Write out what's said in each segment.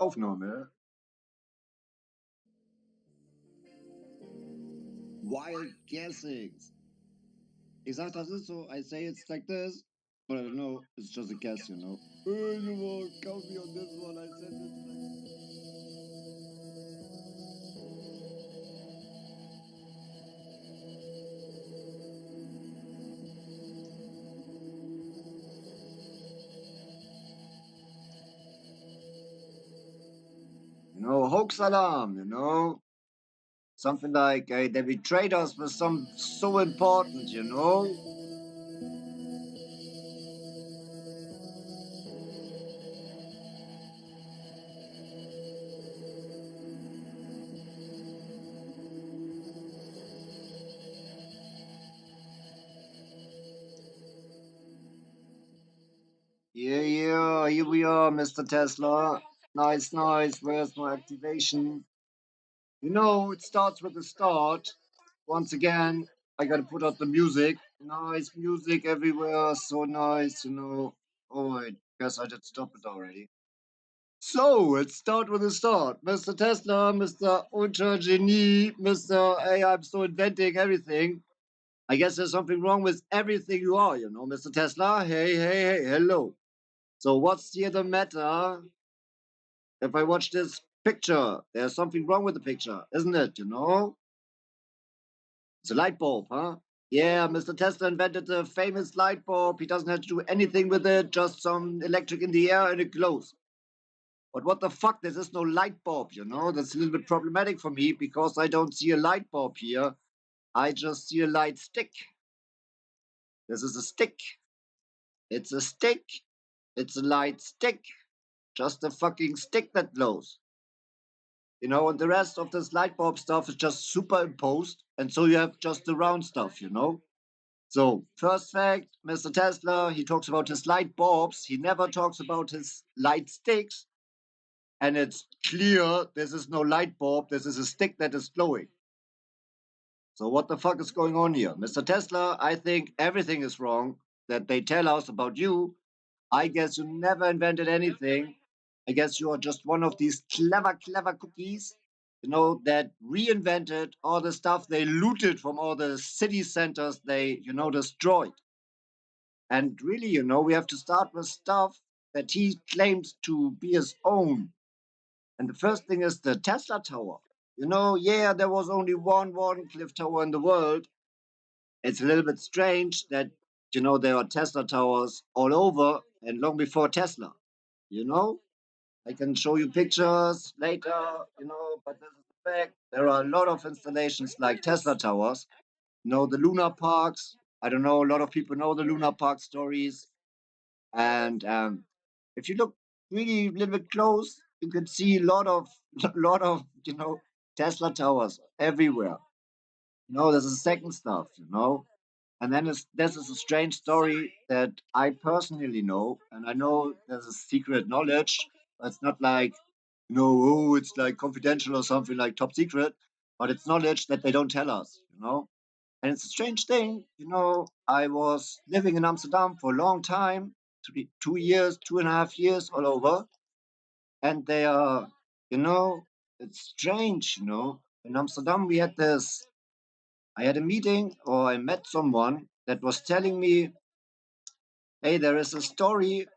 Aufnahme. Wild guessings. Ich sag, das ist so. I say it's like this, but I don't know. It's just a guess, you know. Hey, you won't count me on this one. I said it's like. Hoax alarm, something like they betrayed us with some so important, Yeah, here we are, Mr. Tesla. Nice, nice. Where's my activation? It starts with the start. Once again, I gotta put out the music. Nice music everywhere, so nice. Oh, I guess I did stop it already. So, let's start with the start. Mr. Tesla, Mr. Ultra Genie, Mr. Hey, I'm so inventing everything. I guess there's something wrong with everything you are, Mr. Tesla. Hey, hey, hey, hello. So, what's here the matter if I watch this picture? There's something wrong with the picture, isn't it? It's a light bulb, huh? Yeah, Mr. Tesla invented the famous light bulb. He doesn't have to do anything with it, just some electric in the air and it glows. But what the fuck? This is no light bulb. That's a little bit problematic for me because I don't see a light bulb here. I just see a light stick. This is a stick. It's a stick. It's a light stick. Just a fucking stick that glows. And the rest of this light bulb stuff is just superimposed. And so you have just the round stuff. So, first fact, Mr. Tesla, he talks about his light bulbs. He never talks about his light sticks. And it's clear this is no light bulb. This is a stick that is glowing. So, what the fuck is going on here? Mr. Tesla, I think everything is wrong that they tell us about you. I guess you never invented anything. I guess you are just one of these clever, clever cookies, that reinvented all the stuff they looted from all the city centers they destroyed. And really, we have to start with stuff that he claims to be his own. And the first thing is the Tesla Tower. Yeah, there was only one Wardenclyffe Tower in the world. It's a little bit strange that there are Tesla towers all over and long before Tesla. You know, I can show you pictures later, but this is the fact. There are a lot of installations like Tesla towers. The lunar parks. I don't know, a lot of people know the lunar park stories. And if you look really a little bit close, you can see a lot of lot of Tesla towers everywhere. There's a second stuff. And then this is a strange story that I personally know, and I know there's a secret knowledge. It's not like, oh, it's like confidential or something like top secret, but it's knowledge that they don't tell us. And it's a strange thing. I was living in Amsterdam for a long time, 2 years, 2.5 years all over. And they are, it's strange. In Amsterdam, I had a meeting or I met someone that was telling me, hey, there is a story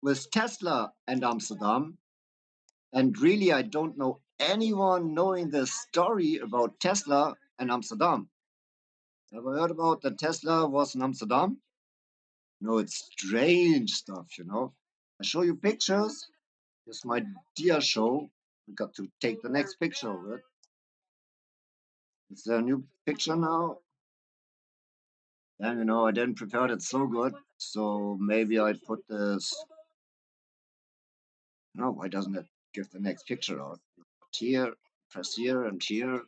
with Tesla and Amsterdam. And really, I don't know anyone knowing the story about Tesla and Amsterdam. Ever heard about that Tesla was in Amsterdam? No, it's strange stuff. I show you pictures. Here's my dear show. We got to take the next picture of it. Is there a new picture now? And I didn't prepare it so good. So maybe I put this. No, why doesn't it give the next picture out? Here, press here and here.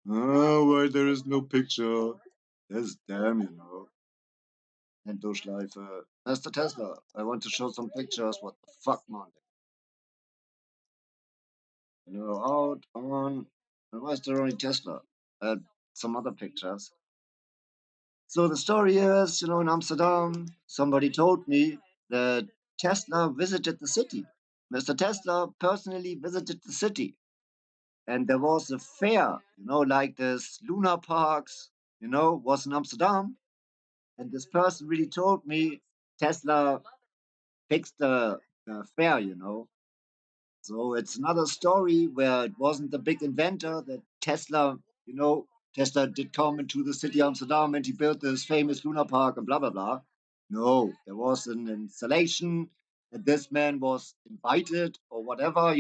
Oh, why there is no picture? This damn. Endlosschleife. Mr. Tesla, I want to show some pictures. What the fuck, man? Out, on. And why is there only Tesla? Some other pictures. So the story is, in Amsterdam, somebody told me that Tesla visited the city. Mr. Tesla personally visited the city, and there was a fair, like this lunar parks, was in Amsterdam. And this person really told me Tesla fixed the fair, So it's another story where it wasn't the big inventor that Tesla did come into the city of Amsterdam and he built this famous Luna Park and blah blah blah. No, there was an installation that this man was invited or whatever,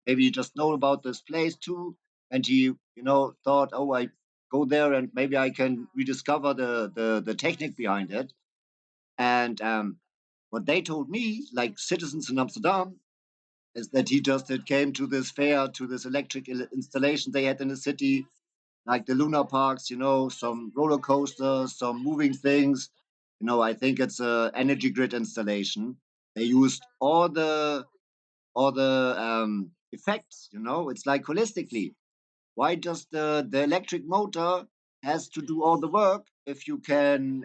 maybe you just know about this place too. And he, thought, oh, I go there and maybe I can rediscover the technique behind it. And what they told me, like citizens in Amsterdam, is that he just had came to this fair, to this electric installation they had in the city, like the Luna Parks, some roller coasters, some moving things. I think it's a energy grid installation. They used all the effects. It's like holistically. Why does the electric motor has to do all the work if you can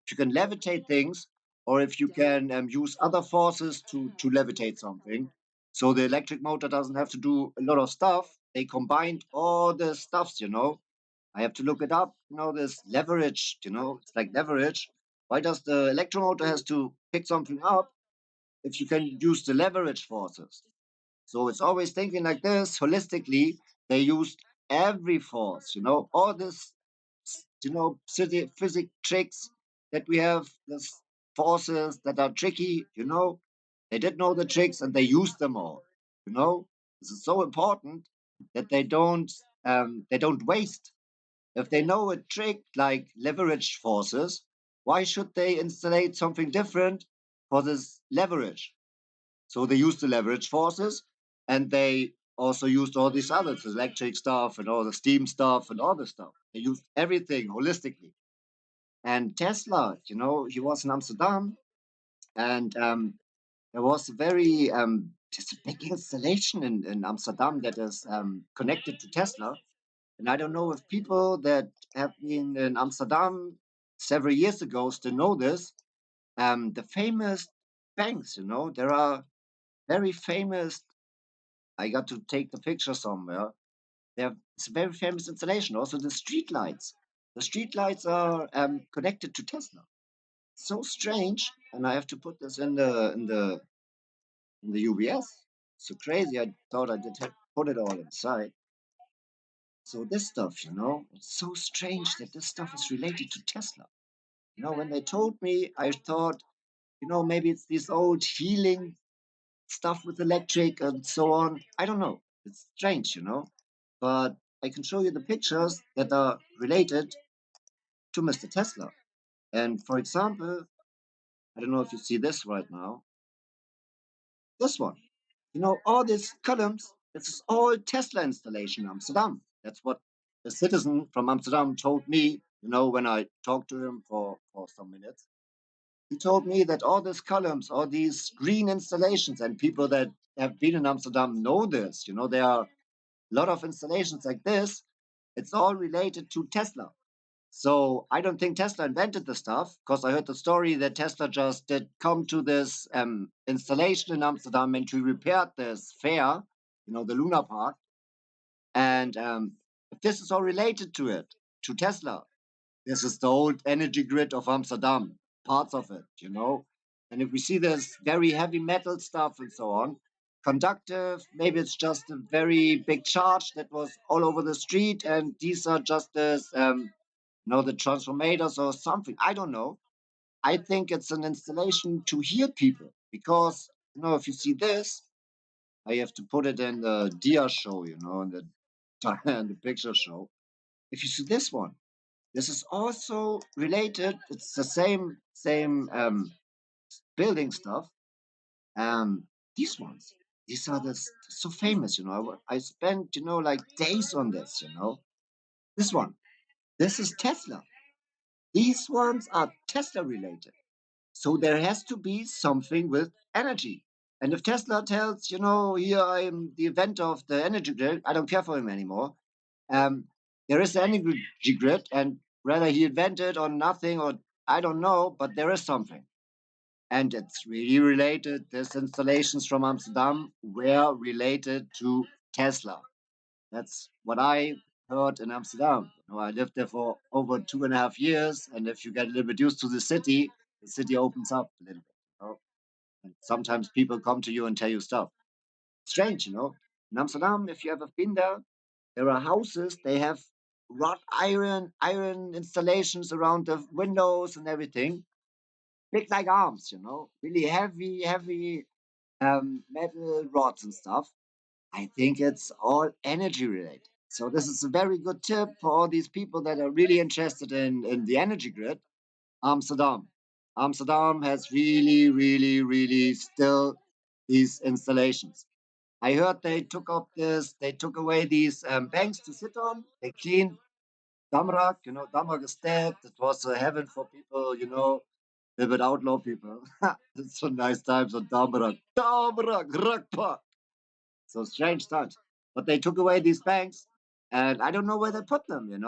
levitate things or if you can use other forces to levitate something? So the electric motor doesn't have to do a lot of stuff. They combined all the stuffs. I have to look it up. This leverage. It's like leverage. Why does the electromotor has to pick something up if you can use the leverage forces? So it's always thinking like this holistically. They used every force, all this, physics tricks that we have, this forces that are tricky, They did know the tricks and they used them all, you know. This is so important that they don't waste. If they know a trick like leverage forces, why should they install something different for this leverage? So they used the leverage forces and they also used all these others, the electric stuff and all the steam stuff and all the stuff. They used everything holistically. And Tesla, he was in Amsterdam and there was a very just a big installation in Amsterdam that is connected to Tesla. And I don't know if people that have been in Amsterdam several years ago still know this. The famous banks, there are very famous. I got to take the picture somewhere. It's a very famous installation. Also, the street lights. The street lights are connected to Tesla. So strange, and I have to put this in the UBS. So crazy. I thought I did put it all inside. So this stuff, it's so strange that this stuff is related to Tesla. When they told me, I thought, maybe it's this old healing stuff with electric and so on. I don't know. It's strange, But I can show you the pictures that are related to Mr. Tesla. And for example, I don't know if you see this right now. This one. All these columns, this is all Tesla installation in Amsterdam. That's what a citizen from Amsterdam told me, when I talked to him for some minutes. He told me that all these columns, all these green installations, and people that have been in Amsterdam know this. There are a lot of installations like this. It's all related to Tesla. So I don't think Tesla invented the stuff because I heard the story that Tesla just did come to this installation in Amsterdam and to repaired this fair, the Luna Park. And if this is all related to it, to Tesla, this is the old energy grid of Amsterdam, parts of it, And if we see this very heavy metal stuff and so on, conductive, maybe it's just a very big charge that was all over the street, and these are just this, the transformators or something. I don't know. I think it's an installation to heal people because, if you see this, I have to put it in the dia show, in the in the picture show. If you see this one, this is also related. It's the same building stuff. These ones, these are so famous. I spent like days on this. This one, this is Tesla. These ones are Tesla related. So there has to be something with energy. And if Tesla tells, here I am the inventor of the energy grid, I don't care for him anymore. Um, there is an energy grid, and whether he invented or nothing, or I don't know, but there is something. and it's really related. These installations from Amsterdam were related to Tesla. That's what I heard in Amsterdam. I lived there for over 2.5 years, and if you get a little bit used to the city opens up a little bit. And sometimes people come to you and tell you stuff. Strange. In Amsterdam, if you ever been there are houses. They have wrought iron installations around the windows and everything, big like arms. Really heavy metal rods and stuff. I think it's all energy related. So this is a very good tip for all these people that are really interested in the energy grid. Amsterdam. Amsterdam has really still these installations. I heard they took away these banks to sit on. They cleaned Damrak. Damrak is dead. It was a heaven for people, a bit outlaw people. It's so nice times on Damrak. Damrak, Rakpa. So strange times. But they took away these banks, and I don't know where they put them. And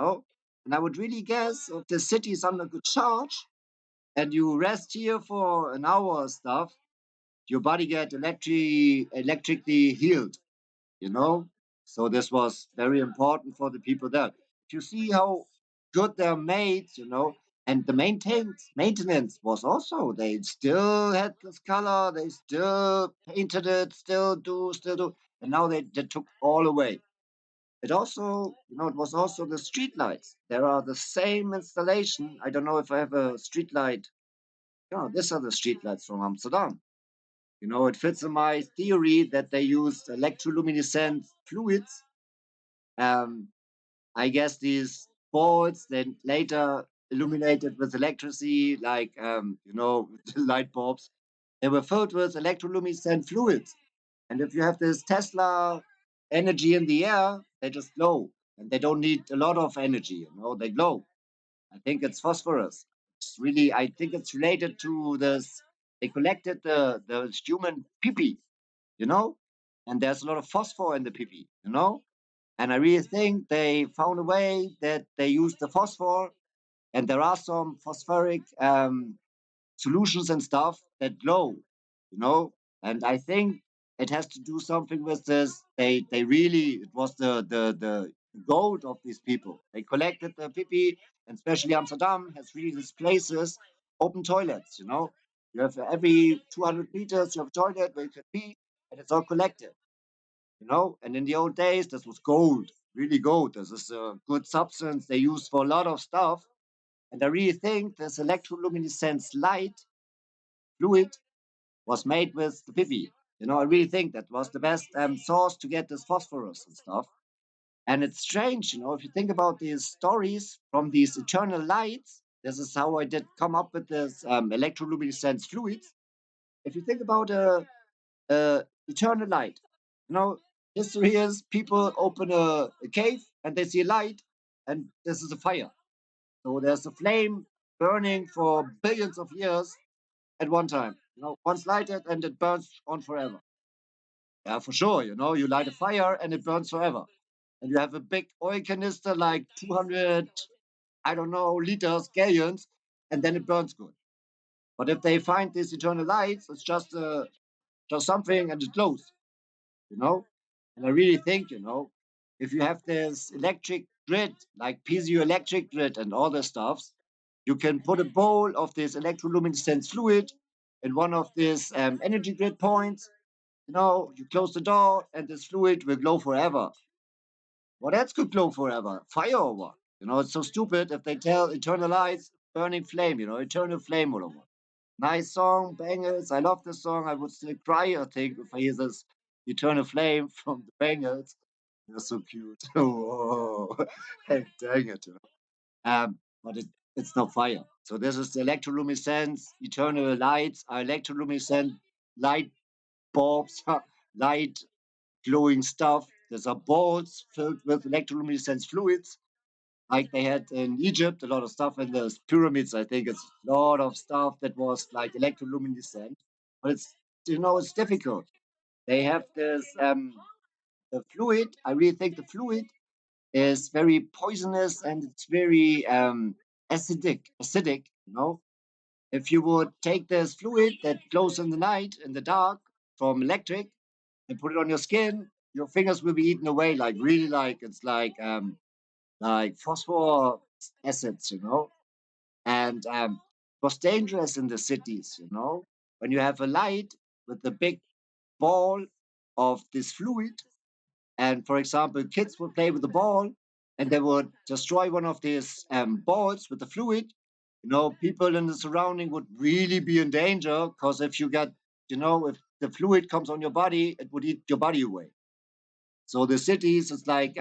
I would really guess if the city is under good charge and you rest here for an hour or stuff, your body get electrically healed, you know? So this was very important for the people there. If you see how good they're made, and the maintenance was also, they still had this color, they still painted it, still do, and now they took all away. It also, it was also the street lights. There are the same installation. I don't know if I have a street light. These are the street lights from Amsterdam. It fits in my theory that they used electroluminescent fluids. Um, I guess these boards then later illuminated with electricity, like light bulbs. They were filled with electroluminescent fluids. And if you have this Tesla energy in the air, they just glow. And they don't need a lot of energy, they glow. I think it's phosphorus. I think it's related to this. They collected the human pee, you know, and there's a lot of phosphor in the pee. And I really think they found a way that they use the phosphor, and there are some phosphoric solutions and stuff that glow, you know. And I think it has to do something with this. They really it was the gold of these people. They collected the pipi, and especially Amsterdam has really these places, open toilets. You have every 200 meters you have a toilet where you can pee, and it's all collected. And in the old days, this was gold, really gold. This is a good substance they used for a lot of stuff. And I really think this electroluminescence light fluid was made with the pipi. I really think that was the best source to get this phosphorus and stuff. And it's strange, if you think about these stories from these eternal lights, this is how I did come up with this electroluminescence fluids. If you think about eternal light, you know, history is people open a cave and they see a light, and this is a fire. So there's a flame burning for billions of years at one time. Once lighted and it burns on forever. Yeah, for sure. You light a fire and it burns forever. And you have a big oil canister like 200, I don't know, liters, gallons, and then it burns good. But if they find these eternal lights, it's just something and it glows. you know. And I really think, if you have this electric grid, like piezoelectric grid and all the stuffs, you can put a bowl of this electroluminescence fluid in one of these energy grid points. You close the door and this fluid will glow forever. What else could glow forever? Fire or what? It's so stupid if they tell eternal lights, burning flame, eternal flame or what. Nice song, Bangles. I love this song. I would still cry, I think, if I hear this Eternal Flame from the Bangles. They're so cute. Oh, hey, dang it. But it's not fire. So this is the electroluminescence, eternal lights are electroluminescent light bulbs, light glowing stuff. There's are balls filled with electroluminescence fluids like they had in Egypt, a lot of stuff in the pyramids. I think it's a lot of stuff that was like electroluminescent, but it's difficult. They have this the fluid. I really think the fluid is very poisonous and it's very acidic. Acidic. If you would take this fluid that glows in the night, in the dark, from electric, and put it on your skin, your fingers will be eaten away, like really, like it's like phosphor acids, and it was dangerous in the cities, when you have a light with a big ball of this fluid, and for example, kids would play with the ball and they would destroy one of these balls with the fluid. People in the surrounding would really be in danger because if you get, if the fluid comes on your body, it would eat your body away. So the cities, it's like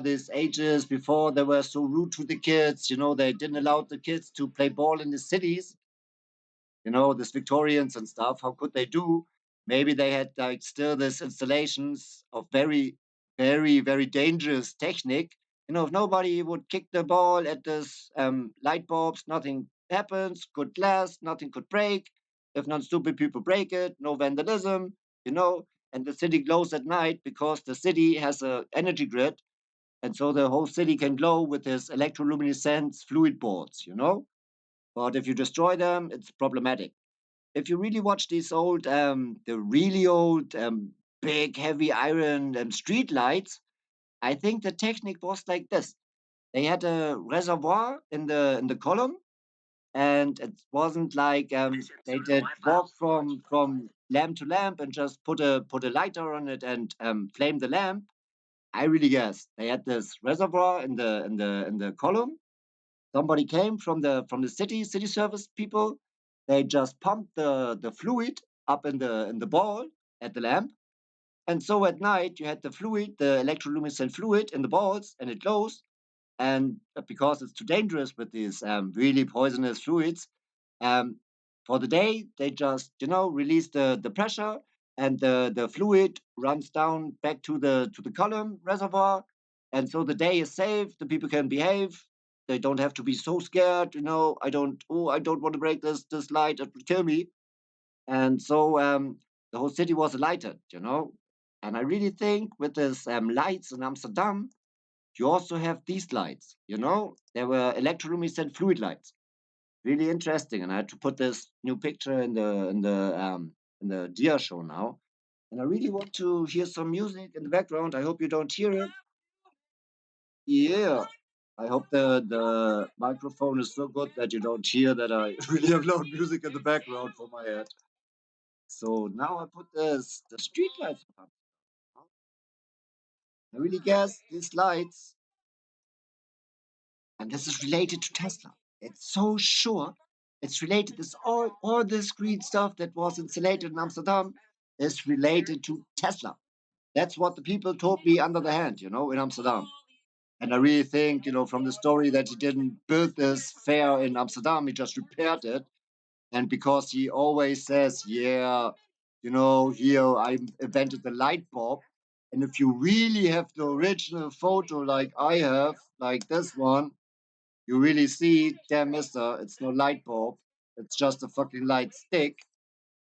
these ages before they were so rude to the kids. They didn't allow the kids to play ball in the cities. This Victorians and stuff. How could they do? Maybe they had like still this installations of very, very, very dangerous technique. If nobody would kick the ball at this light bulbs, nothing happens. Could last, nothing could break. If non stupid people break it, no vandalism. You know, and the city glows at night because the city has a energy grid, and so the whole city can glow with this electroluminescence fluid boards. But if you destroy them, it's problematic. If you really watch these old, the really old, big, heavy iron street lights, I think the technique was like this: they had a reservoir in the column, and it wasn't like they did walk from lamp to lamp and just put a lighter on it and flame the lamp. I really guess they had this reservoir in the column. Somebody came from the city service people. They just pumped the fluid up in the ball at the lamp. And so at night you had the fluid, the electroluminescent fluid in the balls, and it glows. And because it's too dangerous with these really poisonous fluids, um, for the day they just release the pressure, and the fluid runs down back to the column reservoir, and so the day is safe. The people can behave. They don't have to be so scared. I don't want to break this light. It would kill me. And so the whole city was lighted. And I really think with these lights in Amsterdam, you also have these lights. There were electroluminescent fluid lights. Really interesting. And I had to put this new picture in the Dia show now. And I really want to hear some music in the background. I hope you don't hear it. Yeah. I hope the microphone is so good that you don't hear that I really have loud music in the background for my head. So now I put the street lights on. I really guess these lights, and this is related to Tesla. It's so sure. It's related. This all this green stuff that was installed in Amsterdam is related to Tesla. That's what the people told me under the hand, in Amsterdam. And I really think, from the story that he didn't build this fair in Amsterdam, he just repaired it. And because he always says, yeah, here I invented the light bulb. And if you really have the original photo like I have, like this one, you really see, damn mister, it's no light bulb. It's just a fucking light stick.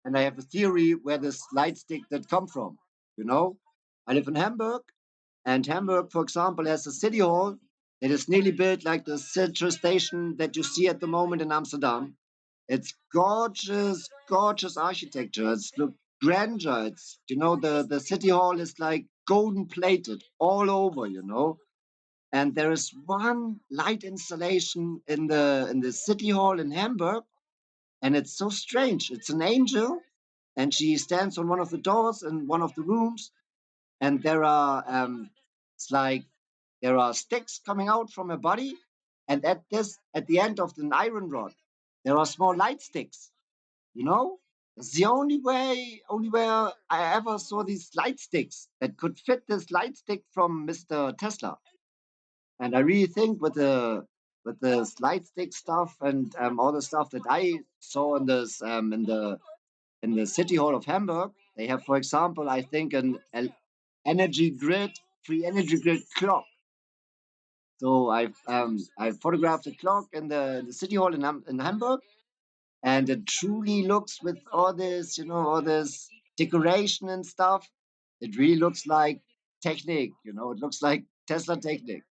And I have a theory where this light stick did come from. You know? I live in Hamburg, and Hamburg, for example, has a city hall that is nearly built like the central station that you see at the moment in Amsterdam. It's gorgeous, gorgeous architecture. It's look grandeur. The city hall is like golden plated all over. And there is one light installation in the city hall in Hamburg, and it's so strange. It's an angel, and she stands on one of the doors in one of the rooms, and there are it's like there are sticks coming out from her body, and at the end of the iron rod, there are small light sticks. You know, it's the only where I ever saw these light sticks that could fit this light stick from Mr. Tesla. And I really think with the slide stick stuff and all the stuff that I saw in the city hall of Hamburg, they have, for example, I think energy grid, free energy grid clock. So I photographed a clock in the city hall in Hamburg, and it truly looks with all this decoration and stuff. It really looks like Technic. It looks like Tesla Technic.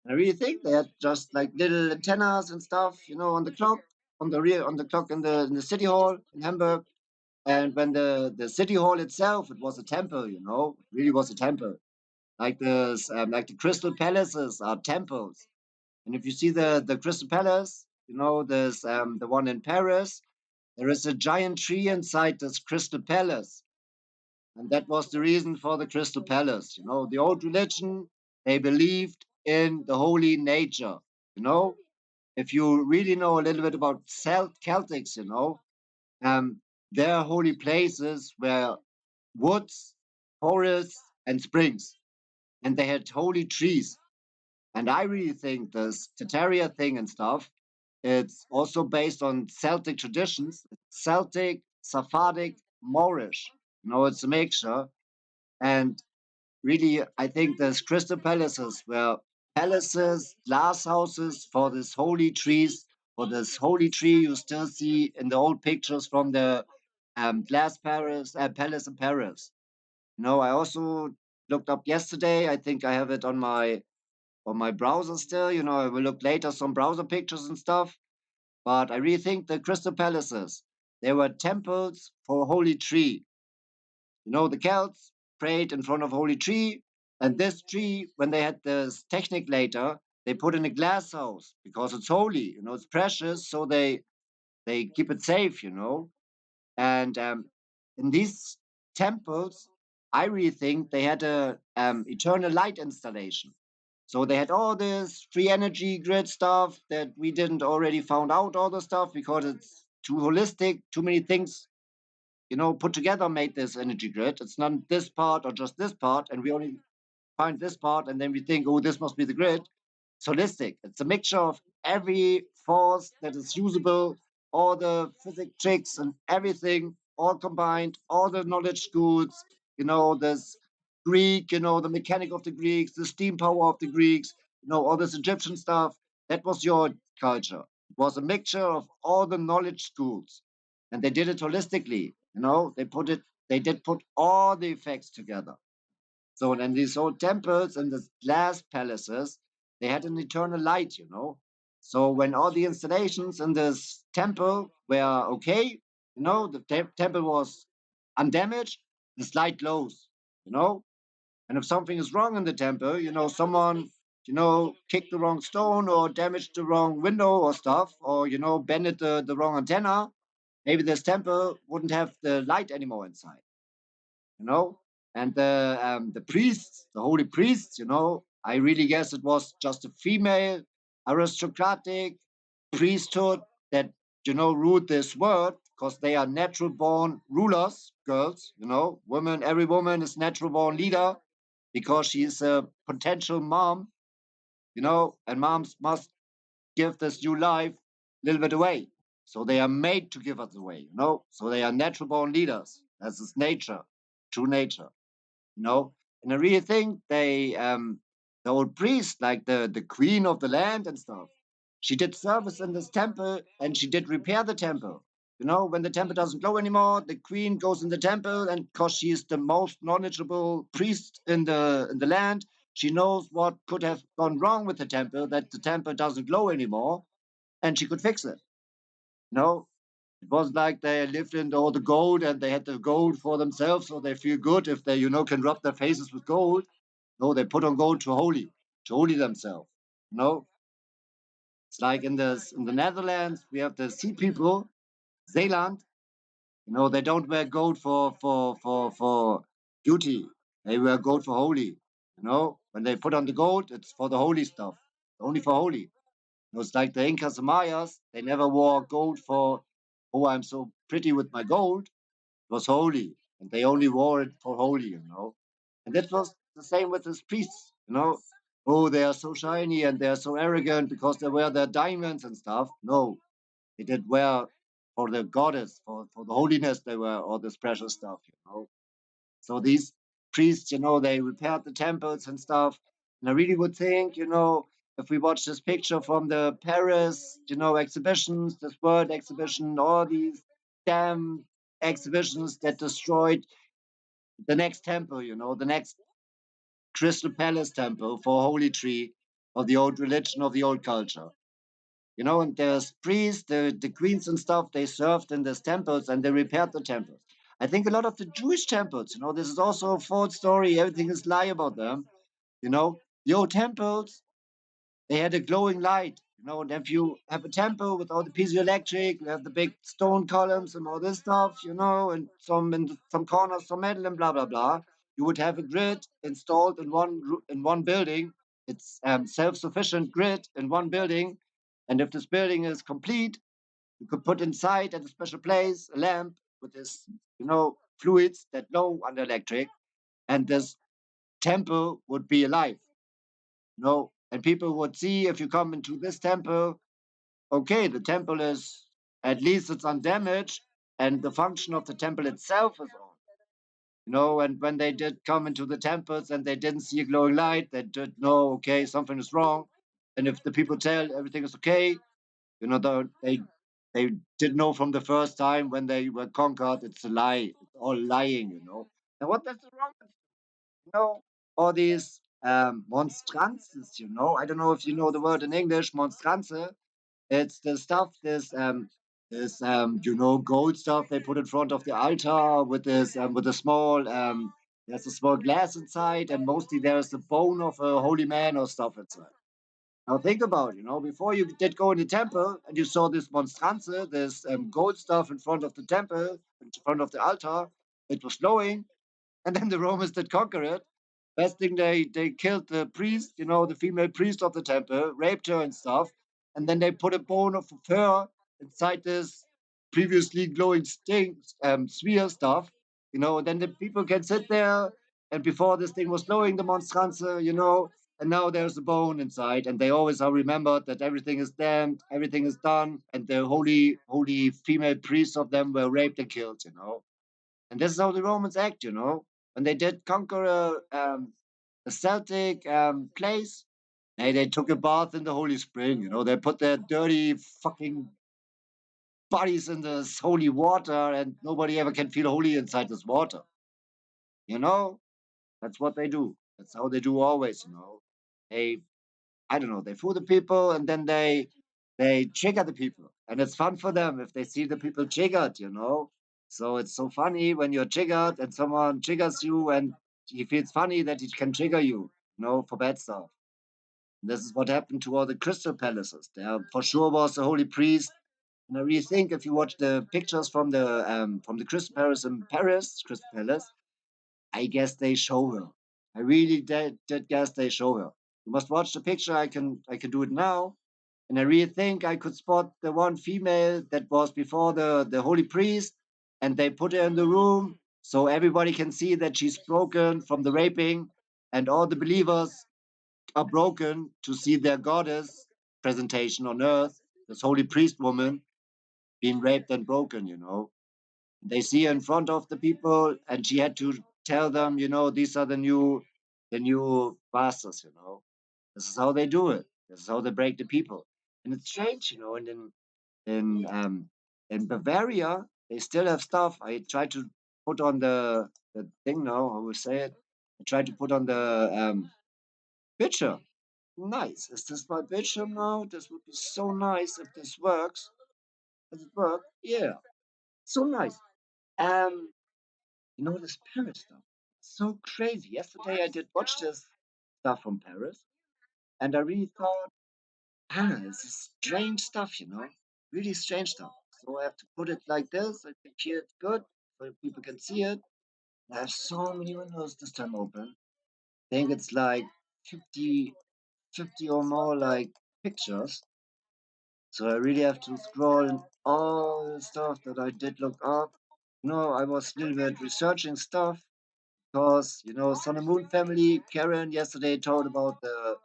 I really think they had just like little antennas and stuff, on the clock. on the clock in the city hall in Hamburg. And when the city hall itself, it was a temple, you know, it really was a temple. Like the crystal palaces are temples. And if you see the Crystal Palace, you know, there's the one in Paris, there is a giant tree inside this Crystal Palace. And that was the reason for the Crystal Palace. You know, the old religion, they believed in the holy nature. You know, if you really know a little bit about Celtics, you know, their holy places were woods, forests, and springs. And they had holy trees. And I really think this Tataria thing and stuff, it's also based on Celtic traditions, Celtic, Sephardic, Moorish. You know, it's a mixture. And really, I think those crystal palaces were palaces, glass houses for these holy trees. For this holy tree, you still see in the old pictures from the palace in Paris. You know, I also looked up yesterday. I think I have it on my browser still. You know, I will look later some browser pictures and stuff. But I really think the Crystal Palaces, they were temples for a holy tree. You know, the Celts prayed in front of a holy tree, and this tree, when they had this technique later, they put in a glass house because it's holy. You know, it's precious, so they keep it safe. You know, and in these temples, I really think they had a eternal light installation. So they had all this free energy grid stuff that we didn't already found out all the stuff because it's too holistic, too many things, you know, put together made this energy grid. It's not this part or just this part, and we only find this part, and then we think, oh, this must be the grid. It's holistic. It's a mixture of every force that is usable, all the physics tricks and everything, all combined, all the knowledge schools, you know, there's Greek, you know, the mechanic of the Greeks, the steam power of the Greeks, you know, all this Egyptian stuff. That was your culture. It was a mixture of all the knowledge schools. And they did it holistically, you know, they did put all the effects together. So and these old temples and the glass palaces, they had an eternal light, you know. So when all the installations in this temple were okay, you know, the temple was undamaged, this light glows, you know. And if something is wrong in the temple, you know, someone, you know, kicked the wrong stone or damaged the wrong window or stuff, or you know, bended the wrong antenna, maybe this temple wouldn't have the light anymore inside, you know. And the priests, the holy priests, you know, I really guess it was just a female aristocratic priesthood that, you know, ruled this world because they are natural born rulers, girls, you know, women, every woman is natural born leader because she is a potential mom, you know, and moms must give this new life a little bit away. So they are made to give us away, you know. So they are natural born leaders. That's its nature, true nature, you know. And I really think the old priest, like the queen of the land and stuff, she did service in this temple and she did repair the temple. You know, when the temple doesn't glow anymore, the queen goes in the temple, and because she is the most knowledgeable priest in the land, she knows what could have gone wrong with the temple, that the temple doesn't glow anymore, and she could fix it. You know, it was like they lived in all the gold and they had the gold for themselves, so they feel good if they, you know, can rub their faces with gold. No, they put on gold to holy themselves. You know, it's like in the Netherlands, we have the sea people, Zeeland. You know, they don't wear gold for beauty. They wear gold for holy. You know, when they put on the gold, it's for the holy stuff, only for holy. You know, it's like the Incas and Mayas. They never wore gold for, oh, I'm so pretty with my gold. Was holy, and they only wore it for holy, you know. And that was the same with his priests, you know. Oh, they are so shiny and they are so arrogant because they wear their diamonds and stuff. No, they did wear for the goddess, for the holiness, they wear all this precious stuff, you know. So these priests, you know, they repaired the temples and stuff. And I really would think, you know, if we watch this picture from the Paris, you know, exhibitions, this world exhibition, all these damn exhibitions that destroyed the next temple, you know, the next Crystal Palace temple for Holy Tree of the old religion of the old culture. And there's priests, the queens and stuff, they served in these temples and they repaired the temples. I think a lot of the Jewish temples, this is also a false story. Everything is lie about them. The old temples, they had a glowing light. And if you have a temple with all the piezoelectric, you have the big stone columns and all this stuff, and some corners, some metal and blah blah blah. You would have a grid installed in one building. It's self-sufficient grid in one building, and if this building is complete, you could put inside at a special place a lamp with this, fluids that glow under electric, and this temple would be alive. And people would see if you come into this temple, okay, the temple is at least it's undamaged, and the function of the temple itself is on. And when they did come into the temples and they didn't see a glowing light, they did know, okay, something is wrong. And if the people tell everything is okay, they did know from the first time when they were conquered, it's a lie. It's all lying. And what is wrong with all these monstrances, I don't know if you know the word in English, monstranze. It's the stuff, this gold stuff they put in front of the altar with a small there's a small glass inside, and mostly there's the bone of a holy man or stuff inside. Now think about, before you did go in the temple and you saw this monstranze, this gold stuff in front of the temple, in front of the altar, it was glowing, and then the Romans did conquer it. Best thing, they killed the priest, the female priest of the temple, raped her and stuff, and then they put a bone of her inside this previously glowing sphere stuff, and then the people can sit there, and before this thing was glowing, the monstrance, and now there's a bone inside, and they always are remembered that everything is damned, everything is done, and the holy female priests of them were raped and killed. And this is how the Romans act. When they did conquer a Celtic place, they took a bath in the Holy Spring. They put their dirty fucking bodies in this holy water, and nobody ever can feel holy inside this water. You know, that's what they do. That's how they do always. They, I don't know, they fool the people, and then they trigger the people, and it's fun for them if they see the people triggered. So it's so funny when you're triggered and someone triggers you, and he feels funny that he can trigger you, for bad stuff. And this is what happened to all the crystal palaces. There for sure was a holy priest. And I really think if you watch the pictures from the Crystal Palace in Paris, Crystal Palace, I guess they show her. I really did guess they show her. You must watch the picture. I can do it now. And I really think I could spot the one female that was before the holy priest, and they put her in the room so everybody can see that she's broken from the raping, and all the believers are broken to see their goddess presentation on earth, this holy priest woman being raped and broken. They see her in front of the people, and she had to tell them, these are the new masters. This is how they do it. This is how they break the people. And it's strange, and in Bavaria, they still have stuff. I tried to put on the thing now, how we say it. I tried to put on the picture. Nice. Is this my picture now? This would be so nice if this works. Does it work? Yeah. So nice. Um, this Paris stuff. So crazy. Yesterday I did watch this stuff from Paris, and I really thought, this is strange stuff. Really strange stuff. So I have to put it like this. I can hear it good, so people can see it. I have so many windows this time open. I think it's like 50, 50 or more like pictures. So I really have to scroll in all the stuff that I did look up. I was a little bit researching stuff because, Sun and Moon family, Karen yesterday told about the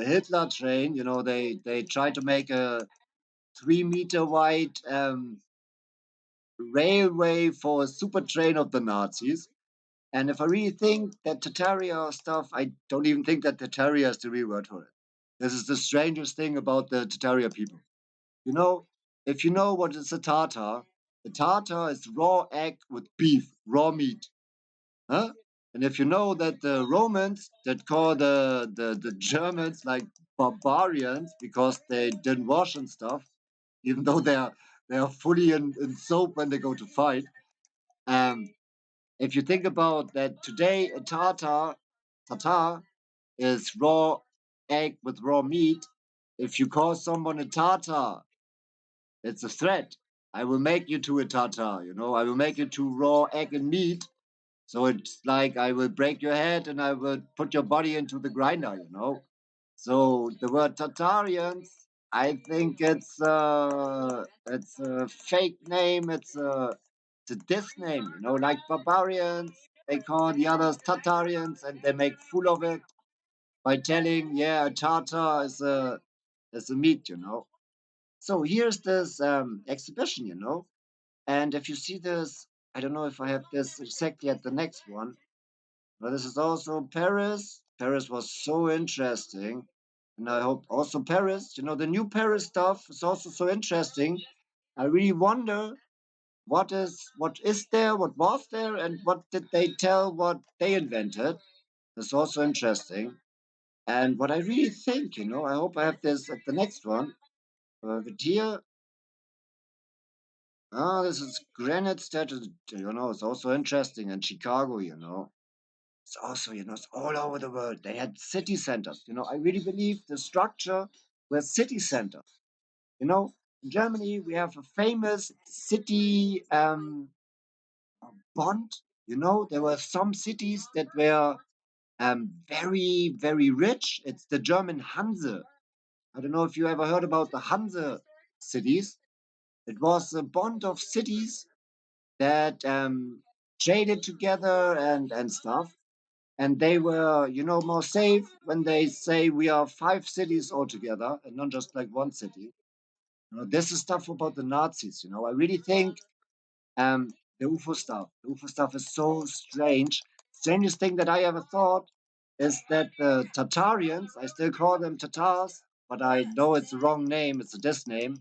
Hitler train. They tried to make a 3-meter wide railway for a super train of the Nazis. And if I really think that Tataria stuff, I don't even think that Tataria is the real word for it. This is the strangest thing about the Tataria people. You know, if you know what is a tartar is raw egg with beef, raw meat. Huh? And if you know that the Romans that call the Germans like barbarians because they didn't wash and stuff, even though they are fully in soap when they go to fight. Um, if you think about that today, a tartar is raw egg with raw meat. If you call someone a tartar, it's a threat. I will make you to a tartar, I will make you to raw egg and meat. So it's like I will break your head and I will put your body into the grinder. So the word Tartarians, I think it's a fake name. It's a diss name. Like barbarians. They call the others Tartarians and they make fool of it by telling, yeah, a Tartar is a meat. So here's this exhibition. And if you see this, I don't know if I have this exactly at the next one, but this is also Paris. Paris was so interesting. And I hope also Paris, the new Paris stuff is also so interesting. I really wonder what is there, what was there, and what did they tell what they invented. It's also interesting. And what I really think, I hope I have this at the next one. But here, this is granite statue, it's also interesting. And Chicago. It's also, it's all over the world. They had city centers. I really believe the structure were city centers. In Germany, we have a famous city bond. There were some cities that were very, very rich. It's the German Hanse. I don't know if you ever heard about the Hanse cities. It was a bond of cities that traded together and stuff. And they were, more safe when they say we are five cities altogether and not just like one city. This is stuff about the Nazis. I really think um, the UFO stuff is so strange. Strangest thing that I ever thought is that the Tatarians, I still call them Tatars, but I know it's the wrong name. It's a diss name.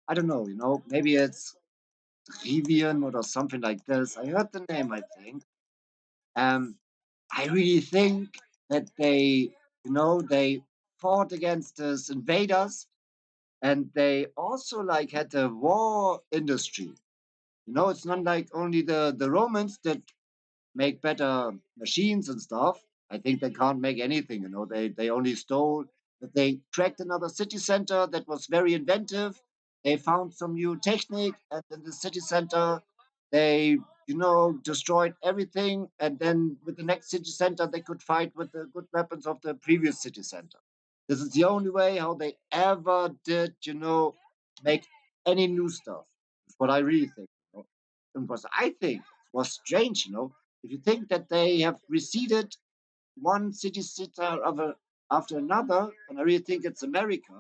I don't know. Maybe it's Rivian or something like this. I heard the name, I think. Um, I really think that they fought against these invaders, and they also like had a war industry. It's not like only the Romans that make better machines and stuff. I think they can't make anything. They only stole. But they cracked another city center that was very inventive. They found some new technique, and in the city center, they destroyed everything. And then with the next city center, they could fight with the good weapons of the previous city center. This is the only way how they ever did, make any new stuff. That's what I really think. And what I think was strange, if you think that they have receded one city center after another, and I really think it's America.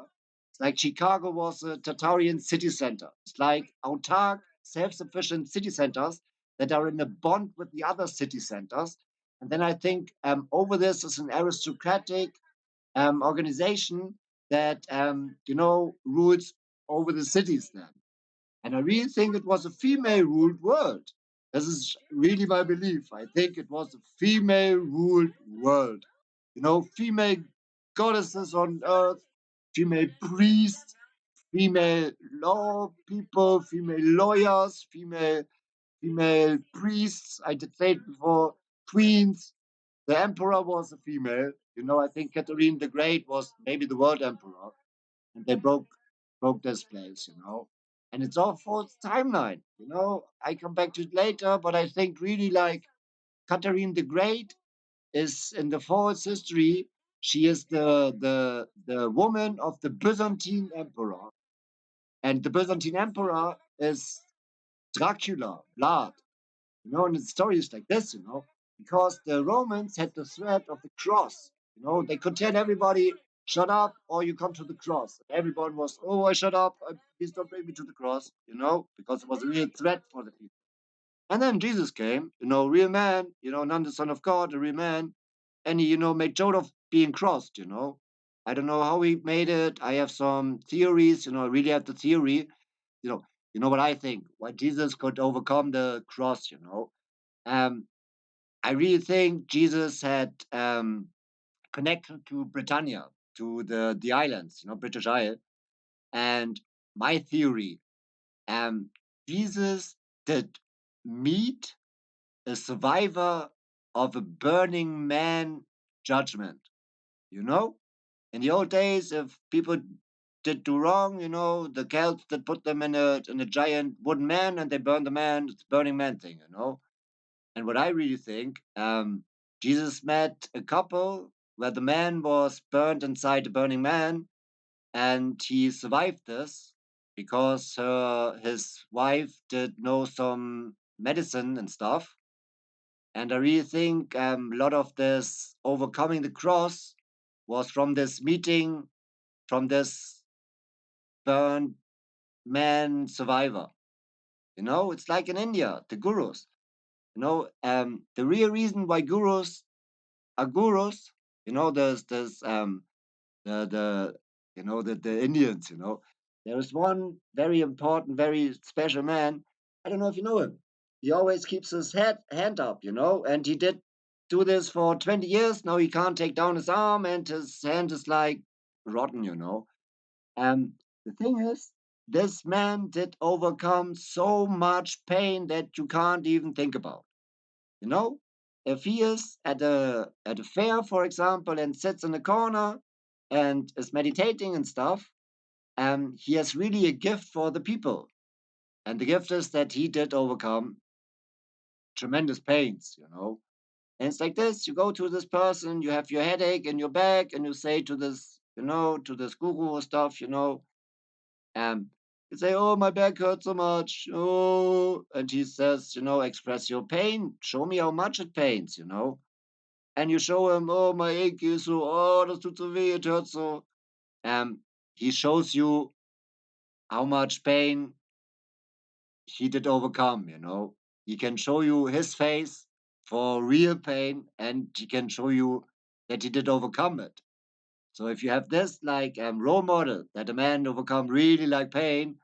It's like Chicago was a Tartarian city center. It's like autark, self-sufficient city centers that are in a bond with the other city centers. And then I think over this is an aristocratic organization that rules over the cities then. And I really think it was a female ruled world. This is really my belief. I think it was a female ruled world. Female goddesses on earth, female priests, female law people, female lawyers, female priests. I did say it before, queens. The emperor was a female. I think Catherine the Great was maybe the world emperor, and they broke this place. And it's all false timeline. I come back to it later, but I think really like Catherine the Great is in the false history. She is the woman of the Byzantine emperor, and the Byzantine emperor is Dracula, blood. And the story is like this, because the Romans had the threat of the cross. They could tell everybody, shut up, or you come to the cross. Everyone was, oh, I shut up, please don't bring me to the cross, because it was a real threat for the people. And then Jesus came, real man, not the Son of God, a real man, and he made joke of being crossed. I don't know how he made it. I have some theories, I really have the theory. You know, you know what I think? Why Jesus could overcome the cross. Um, I really think Jesus had connection to Britannia, to the islands, British Isle. And my theory, um, Jesus did meet a survivor of a Burning Man judgment. You know, in the old days, if people did do wrong, the Celts that put them in a giant wooden man and they burned the man. It's Burning Man thing. And what I really think, Jesus met a couple where the man was burned inside the Burning Man, and he survived this because his wife did know some medicine and stuff. And I really think a lot of this overcoming the cross was from this meeting, from this burned man survivor. It's like in India, the gurus. The real reason why gurus are gurus, there's the the Indians. There is one very important, very special man. I don't know if you know him. He always keeps his hand up, and he did do this for 20 years. Now he can't take down his arm, and his hand is like rotten. The thing is, this man did overcome so much pain that you can't even think about. You know, if he is at a fair, for example, and sits in a corner and is meditating and stuff, he has really a gift for the people. And the gift is that he did overcome tremendous pains. And it's like this: you go to this person, you have your headache in your back, and you say to this, to this guru or stuff. Um, you say, "Oh, my back hurts so much." Oh, and he says, express your pain. Show me how much it pains. And you show him, "Oh, my ache is so, oh, das tut so weh, it hurts so." He shows you how much pain he did overcome. He can show you his face for real pain, and he can show you that he did overcome it. So if you have this like role model that a man overcome really like pain,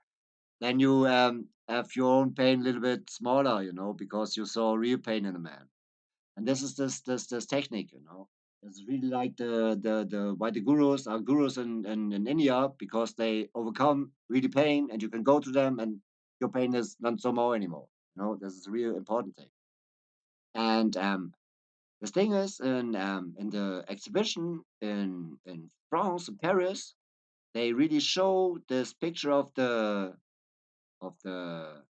then you have your own pain a little bit smaller, because you saw real pain in a man. And this is this technique. It's really like the why the gurus are gurus in India, because they overcome really pain, and you can go to them and your pain is not so more anymore. This is a real important thing. And the thing is, in the exhibition in France, in Paris, they really show this picture of the the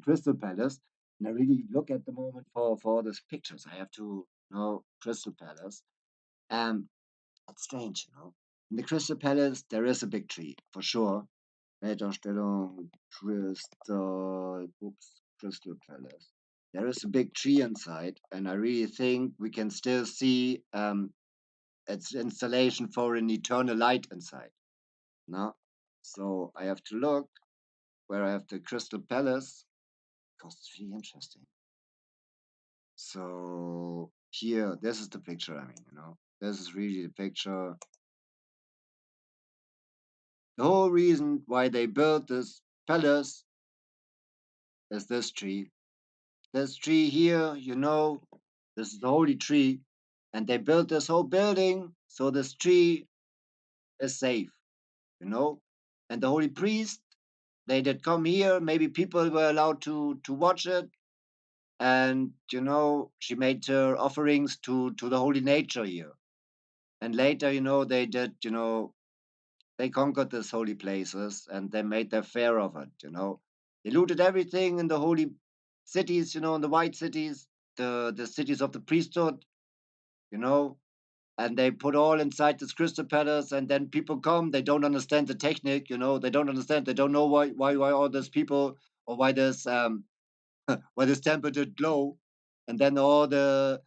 Crystal Palace. And I really look at the moment for these pictures. I have to know Crystal Palace. Um, it's strange. In the Crystal Palace, there is a big tree for sure. Weltausstellung Crystal Palace. There is a big tree inside, and I really think we can still see its installation for an eternal light inside. No, so I have to look where I have the Crystal Palace because it's really interesting. So here, this is the picture. I mean, this is really the picture. The whole reason why they built this palace is this tree. This tree here, this is the holy tree, and they built this whole building so this tree is safe. And the holy priest, they did come here. Maybe people were allowed to watch it, and she made her offerings to the holy nature here. And later, they did. They conquered these holy places and they made their fare of it. They looted everything in the holy cities, in the white cities, the cities of the priesthood, you know, and they put all inside this crystal palace. And then people come, they don't understand the technique, they don't understand, they don't know why all these people or why this temple did glow. And then all the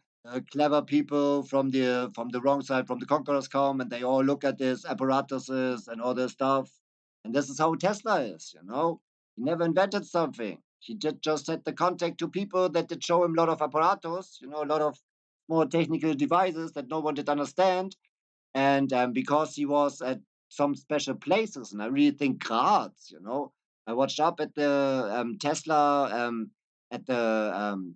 clever people from the wrong side, from the conquerors, come and they all look at this apparatuses and all this stuff. And this is how Tesla is. He never invented something. He did just had the contact to people that did show him a lot of apparatus, a lot of more technical devices that no one did understand. And because he was at some special places, and I really think Graz. I watched up at the Tesla at the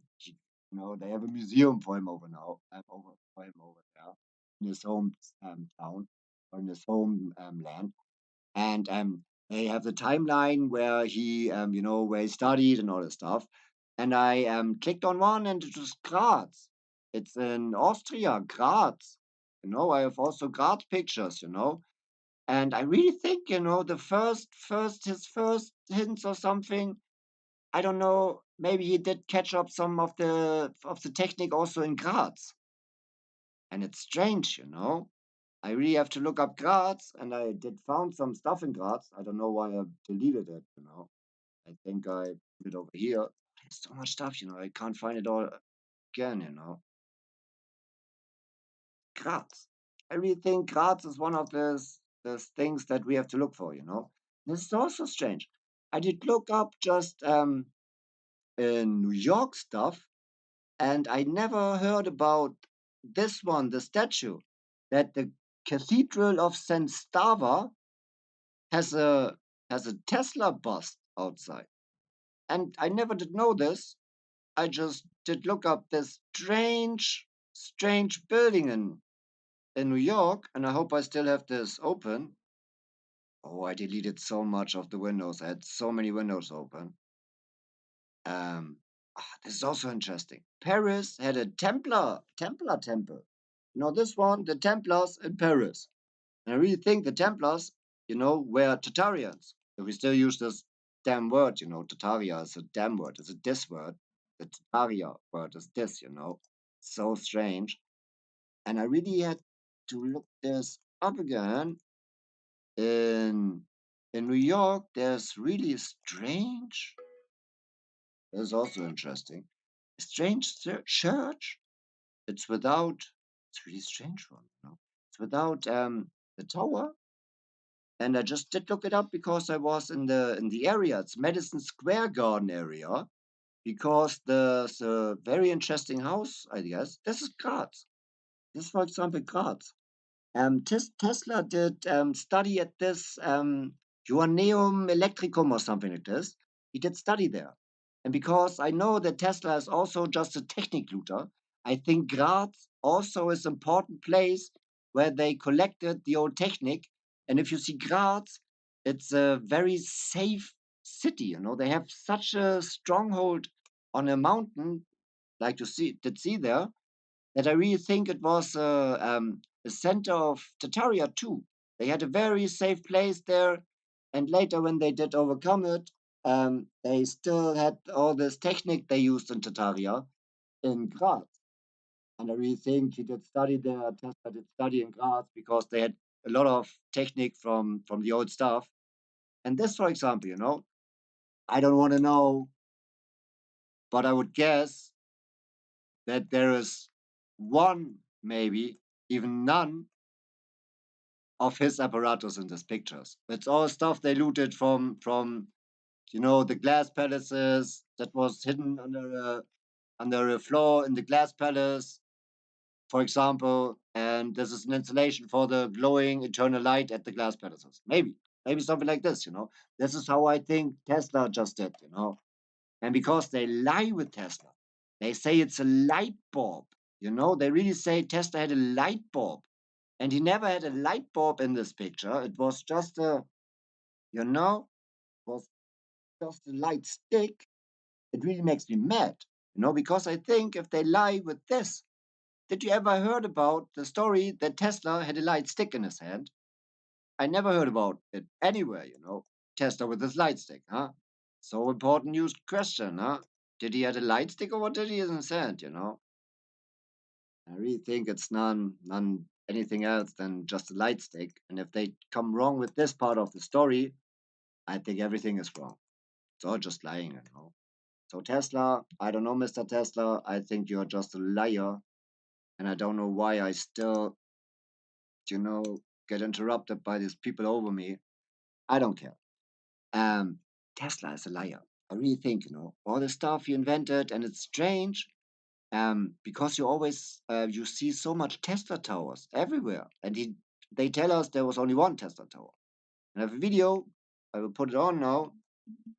They have a museum for him over now, over for him over there in his home town or in his home land, and they have the timeline where where he studied and all this stuff. And I clicked on one, and it was Graz. It's in Austria, Graz. I have also Graz pictures. And I really think, the his first hints or something. I don't know. Maybe he did catch up some of the technique also in Graz, and it's strange. I really have to look up Graz, and I did found some stuff in Graz. I don't know why I deleted it. I think I put it over here. There's so much stuff. I can't find it all again. Graz. I really think Graz is one of those things that we have to look for. This is also strange. I did look up just in New York stuff, and I never heard about this one, the statue, that the Cathedral of St. Stava has a Tesla bust outside. And I never did know this. I just did look up this strange building in New York, and I hope I still have this open. Oh, I deleted so much of the windows. I had so many windows open. This is also interesting. Paris had a Templar temple. This one, the Templars in Paris. And I really think the Templars, were Tartarians. If we still use this damn word, Tartaria is a damn word. It's a dis word. The Tartaria word is dis. So strange. And I really had to look this up again. In New York, there's really a strange. This is also interesting. A strange church. It's without. It's a really strange one. It's without the tower. And I just did look it up because I was in the area. It's Madison Square Garden area because there's a very interesting house, I guess. This is Graz. This, for example, Graz. Tesla did study at this Joanneum Electricum or something like this. He did study there. And because I know that Tesla is also just a technic looter, I think Graz also is an important place where they collected the old technic. And if you see Graz, it's a very safe city. They have such a stronghold on a mountain, like you did see there, that I really think it was a center of Tataria too. They had a very safe place there, and later when they did overcome it, they still had all this technique they used in Tataria in Graz. And I really think he did study there. Tesla did study in Graz because they had a lot of technique from the old stuff. And this, for example, I don't want to know, but I would guess that there is one, maybe even none of his apparatus in these pictures. It's all stuff they looted from the glass palaces that was hidden under a floor in the glass palace, for example. And this is an installation for the glowing eternal light at the glass palaces. Maybe something like this. This is how I think Tesla just did. And because they lie with Tesla, they say it's a light bulb. They really say Tesla had a light bulb. And he never had a light bulb in this picture. It was just was just a light stick. It really makes me mad, because I think if they lie with this, did you ever heard about the story that Tesla had a light stick in his hand? I never heard about it anywhere. Tesla with his light stick, huh? So important news question, huh? Did he have a light stick or what did he have in his hand? I really think it's none anything else than just a light stick. And if they come wrong with this part of the story, I think everything is wrong. It's all just lying. So Tesla, I don't know, Mr. Tesla. I think you're just a liar, and I don't know why I still, you know, get interrupted by these people over me. I don't care. Um, Tesla is a liar. I really think all the stuff he invented, and it's strange. Because you see so much Tesla towers everywhere, and they tell us there was only one Tesla tower. And I have a video. I will put it on now.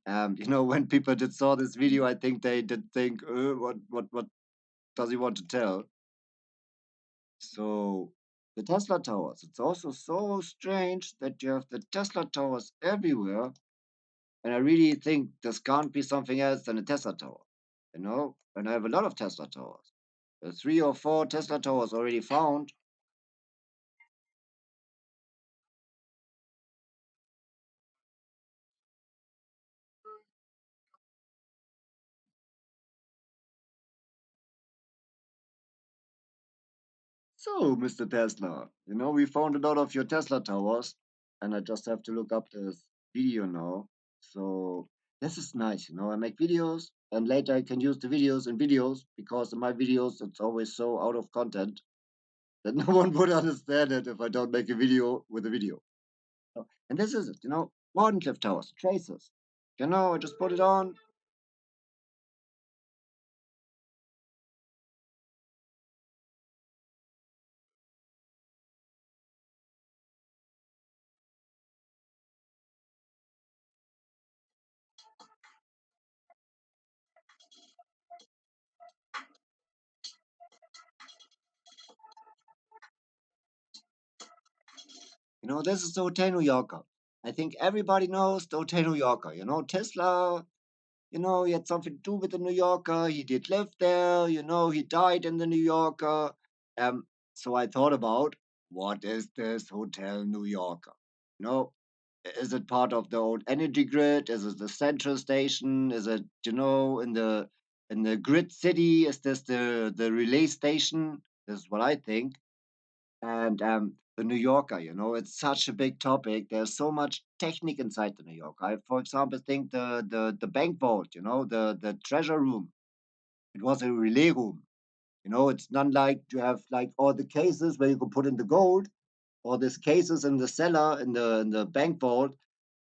When people did saw this video, I think they did think, what. does he want to tell? So the Tesla towers. It's also so strange that you have the Tesla towers everywhere, and I really think this can't be something else than a Tesla tower. And I have a lot of Tesla towers. There's 3 or 4 Tesla towers already found. So, Mr. Tesla, we found a lot of your Tesla towers, and I just have to look up this video now. So, this is nice. I make videos, and later I can use the videos in videos because in my videos it's always so out of content that no one would understand it if I don't make a video with a video. And this is it, Wardenclyffe Towers, traces. I just put it on. This is the Hotel New Yorker. I think everybody knows the Hotel New Yorker. Tesla, he had something to do with the New Yorker. He did live there. He died in the New Yorker. Um, so I thought about what is this Hotel New Yorker? You know, is it part of the old energy grid? Is it the central station? Is it, in the grid city? Is this the relay station? This is what I think. And the New Yorker, it's such a big topic. There's so much technique inside the New Yorker. I, for example, think the bank vault, the treasure room. It was a relay room. It's not like you have like all the cases where you can put in the gold, or these cases in the cellar in the bank vault,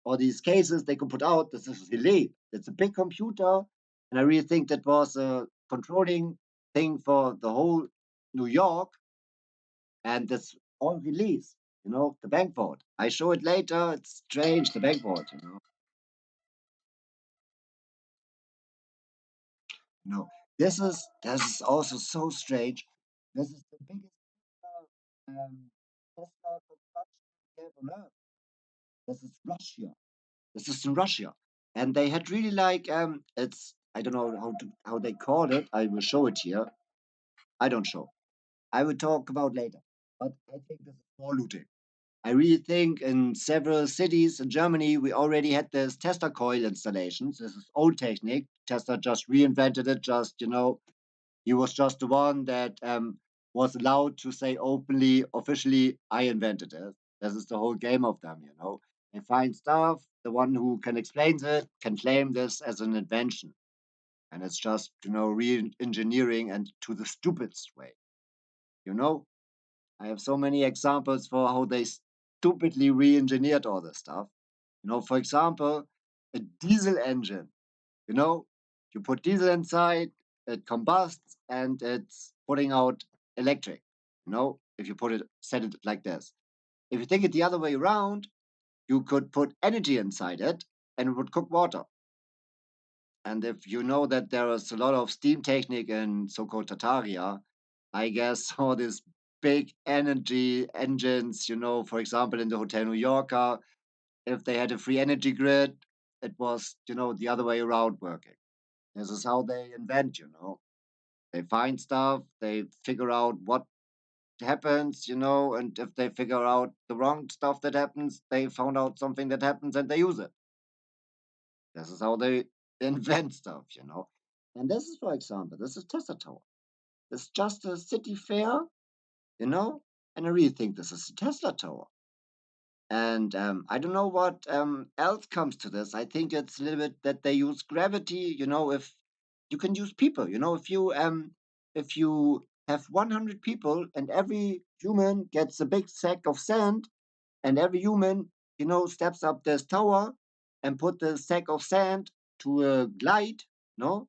or these cases they could put out. This is relay. It's a big computer, and I really think that was a controlling thing for the whole New York, and that's all release. The bank vault. I show it later. It's strange, the bank vault. You know, this is also so strange. This is the biggest Tesla construction we have on Earth. This is Russia. This is in Russia, and they had really like it's I don't know how they call it. I will show it here. I don't show. I will talk about later. But I think this is more looting. I really think in several cities in Germany, we already had this Tesla coil installations. This is old technique. Tesla just reinvented it. He was just the one that was allowed to say openly, officially, I invented it. This is the whole game of them. They find stuff. The one who can explain it can claim this as an invention. And it's just, re-engineering and to the stupidest way. You know, I have so many examples for how they stupidly re-engineered all this stuff. For example, a diesel engine. You know, you put diesel inside, it combusts, and it's putting out electric. If you set it like this. If you take it the other way around, you could put energy inside it, and it would cook water. And if you know that there is a lot of steam technique in so-called Tartaria, I guess all these big energy engines, for example, in the Hotel New Yorker, if they had a free energy grid, it was, the other way around working. This is how they invent. They find stuff, they figure out what happens, and if they figure out the wrong stuff that happens, they found out something that happens and they use it. This is how they invent stuff. And this is, for example, this is Tesla Tower. It's just a city fair, you know, and I really think this is a Tesla Tower. And I don't know what else comes to this. I think it's a little bit that they use gravity. If you can use people, if you have 100 people and every human gets a big sack of sand, and every human, steps up this tower and put the sack of sand to a glide, no,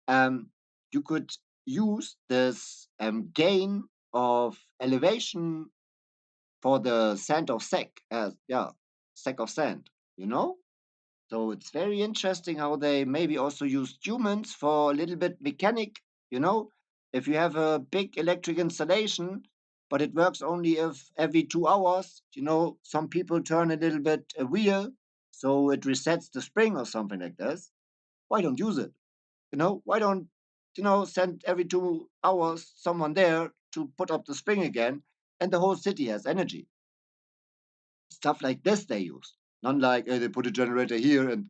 um, you could use this gain of elevation for the sand of sack, yeah, sack of sand, you know? So it's very interesting how they maybe also use humans for a little bit mechanic, you know? if you have a big electric installation, but it works only if every 2 hours, some people turn a little bit a wheel, so it resets the spring or something like this. Why don't use it? Why don't, send every 2 hours someone there to put up the spring again, and the whole city has energy. Stuff like this they use. Not like they put a generator here and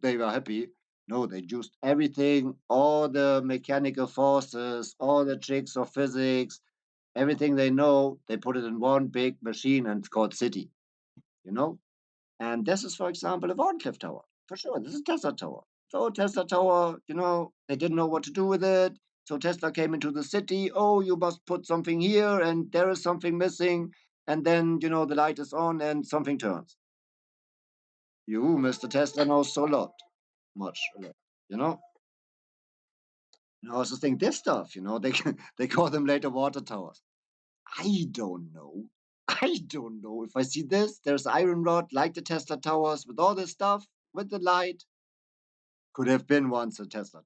they were happy. No, they used everything, all the mechanical forces, all the tricks of physics, everything they know, they put it in one big machine and it's called city, you know? And this is, for example, a Warncliffe Tower. For sure, this is Tesla Tower. So Tesla Tower, they didn't know what to do with it. So Tesla came into the city. Oh, you must put something here, and there is something missing. And then, the light is on and something turns. You, Mr. Tesla, knows so lot, much, a lot, you know? And I also think this stuff, they they call them later water towers. I don't know. I don't know. If I see this, there's iron rod like the Tesla towers with all this stuff, with the light. Could have been once a Tesla.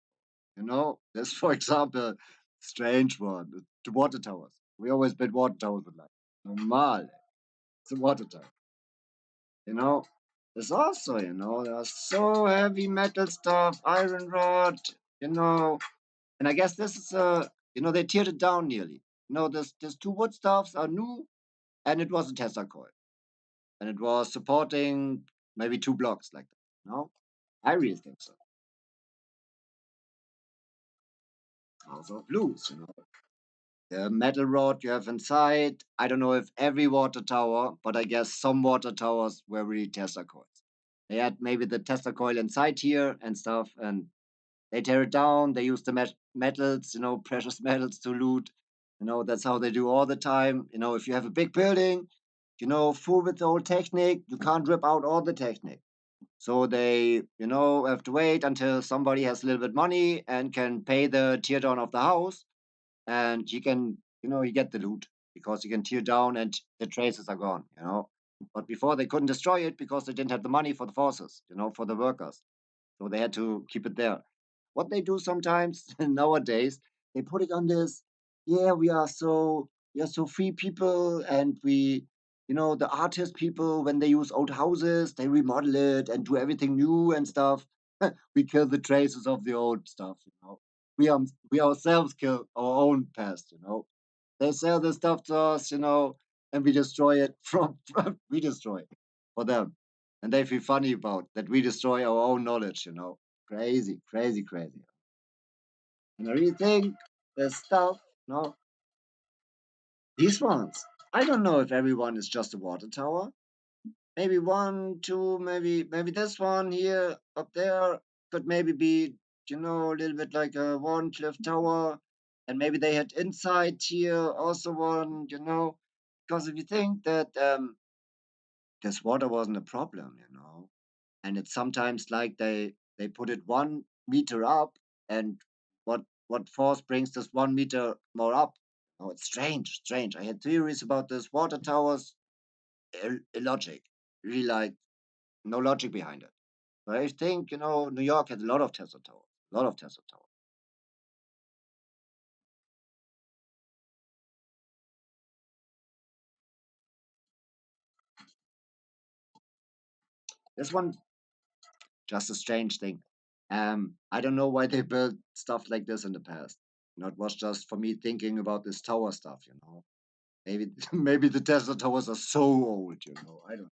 This, for example, strange one. The water towers. We always build water towers with light. Normal. It's a water tower. You know, there's also, there's so heavy metal stuff, iron rod, you know, and I guess this is, they teared it down nearly. There's two wood stuffs are new, and it was a Tesla coil, and it was supporting maybe 2 blocks like that. I really think so. House of Blues, the metal rod you have inside. I don't know if every water tower, but I guess some water towers were really Tesla coils. They had maybe the Tesla coil inside here and stuff, and they tear it down. They use the metals, precious metals to loot. That's how they do all the time. If you have a big building, full with the old technique, you can't rip out all the technique. So they, have to wait until somebody has a little bit money and can pay the tear down of the house, and you can, you get the loot because you can tear down and the traces are gone. But before they couldn't destroy it because they didn't have the money for the forces, for the workers. So they had to keep it there. What they do sometimes nowadays, they put it on this, yeah, we are so free people, and the artist people, when they use old houses, they remodel it and do everything new and stuff. We kill the traces of the old stuff. We ourselves kill our own past. They sell the stuff to us, and we destroy it we destroy it for them. And they feel funny about that we destroy our own knowledge. Crazy, crazy, crazy. And I really think there's stuff, these ones. I don't know if everyone is just a water tower. Maybe one, two, maybe this one here up there could maybe be, a little bit like a one cliff tower. And maybe they had inside here also one. Because if you think that this water wasn't a problem. And it's sometimes like they put it 1 meter up, and what force brings this 1 meter more up? Oh, it's strange, strange. I had theories about this water towers, illogic, really, like, no logic behind it. But I think New York has a lot of Tesla towers, a lot of Tesla towers. This one just a strange thing. I don't know why they built stuff like this in the past. It was just for me thinking about this tower stuff. Maybe maybe the Tesla towers are so old. I don't.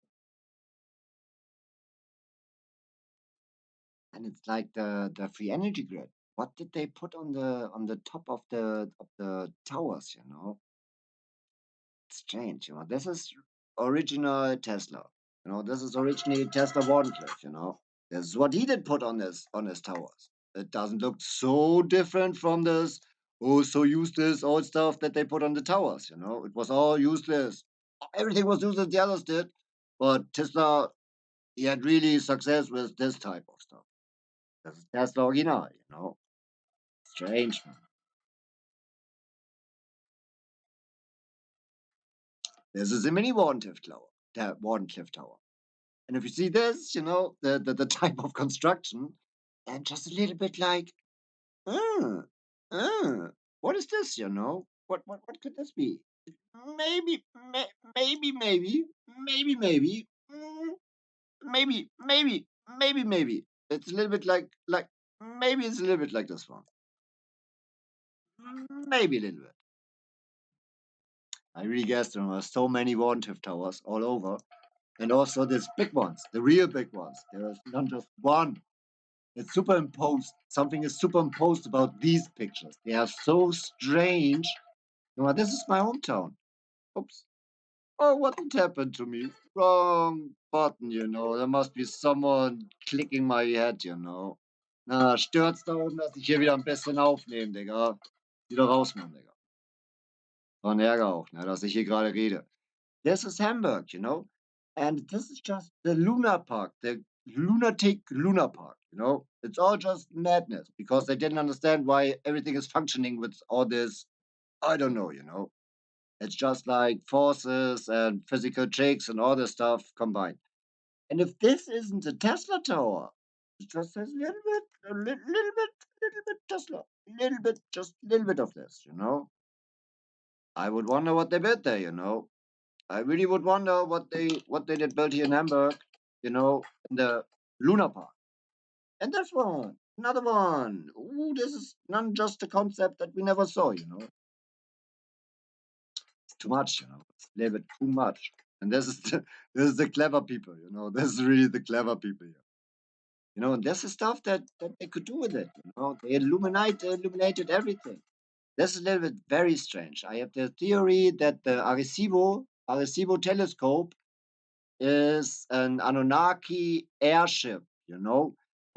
And it's like the free energy grid. What did they put on the top of the towers? It's strange. This is original Tesla. This is originally Tesla Warncliffe. This is what he did put on his towers. It doesn't look so different from this so useless old stuff that they put on the towers. It was all useless. Everything was useless the others did. But Tesla, he had really success with this type of stuff. Das ist das Original. Strange, man. This is a mini Wardenclyffe Tower. And if you see this, the type of construction, and just a little bit like, uh, uh, what is this? What could this be? Maybe, maybe, maybe. It's a little bit like maybe it's a little bit like this one. Maybe a little bit. I really guess there are so many Warntef towers all over, and also these big ones, the real big ones. There is not just one. It's superimposed. Something is superimposed about these pictures. They are so strange. This is my hometown. Oops. Oh, what happened to me? Wrong button. There must be someone clicking my head. Na, stört's da oben, dass ich hier wieder ein bisschen aufnehmen, Digga. Wieder rausmachen, Digga. Und Ärger auch, ne, dass ich hier gerade rede. This is Hamburg. And this is just the Luna Park, the lunatic Luna Park. It's all just madness because they didn't understand why everything is functioning with all this. I don't know. It's just like forces and physical tricks and all this stuff combined. And if this isn't a Tesla tower, it just says a little bit, little bit Tesla, just a little bit of this. I would wonder what they built there. I really would wonder what they did build here in Hamburg, in the Luna Park. And this one, another one. Ooh, this is not just a concept that we never saw. It's too much. It's a little bit too much. And this is the clever people. This is really the clever people here. And this is stuff that they could do with it. They illuminated everything. This is a little bit very strange. I have the theory that the Arecibo telescope is an Anunnaki airship.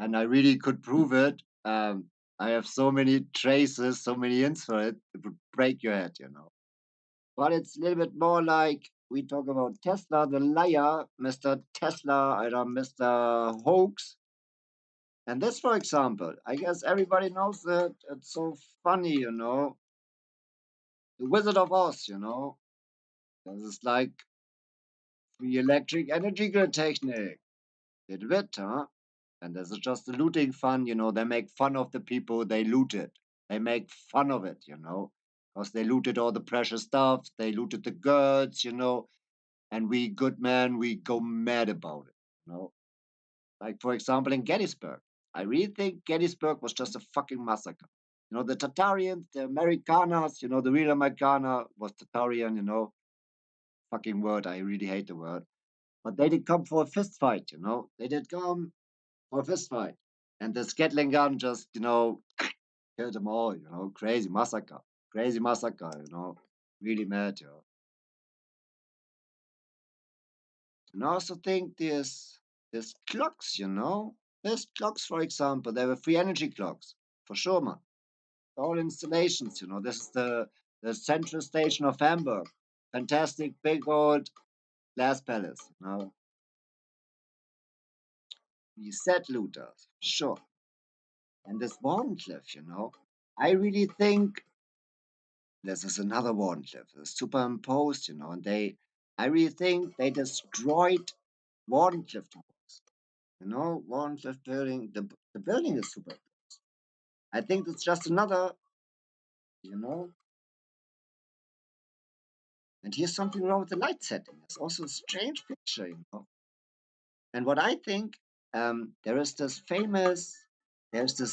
And I really could prove it. I have so many traces, so many hints for it, it would break your head. But it's a little bit more like we talk about Tesla, the liar, Mr. Tesla, or Mr. Hoax. And this, for example, I guess everybody knows it. It's so funny. The Wizard of Oz. This is like the electric energy grid technique. Little bit, huh? And this is just the looting fun. They make fun of the people they looted. They make fun of it. Because they looted all the precious stuff. They looted the goods. And we good men, we go mad about it. Like, for example, in Gettysburg. I really think Gettysburg was just a fucking massacre. The Tatarians, the Americanas, the real Americana was Tatarian. Fucking word, I really hate the word. But they did come for a fist fight. They did come for a fist fight. And the Gatling gun just killed them all. Crazy massacre. Crazy massacre. Really mad. And I also think there's clocks. There's clocks, for example. There were free energy clocks, for sure, man. All installations. This is the central station of Hamburg. Fantastic big old glass palace. We said looters, sure. And this Warncliffe. I really think this is another Warncliffe, superimposed. And I really think they destroyed Warncliffe towers. Warncliffe building, the building is super. I think it's just you know, and here's something wrong with the light setting. It's also a strange picture. And what I think, there's this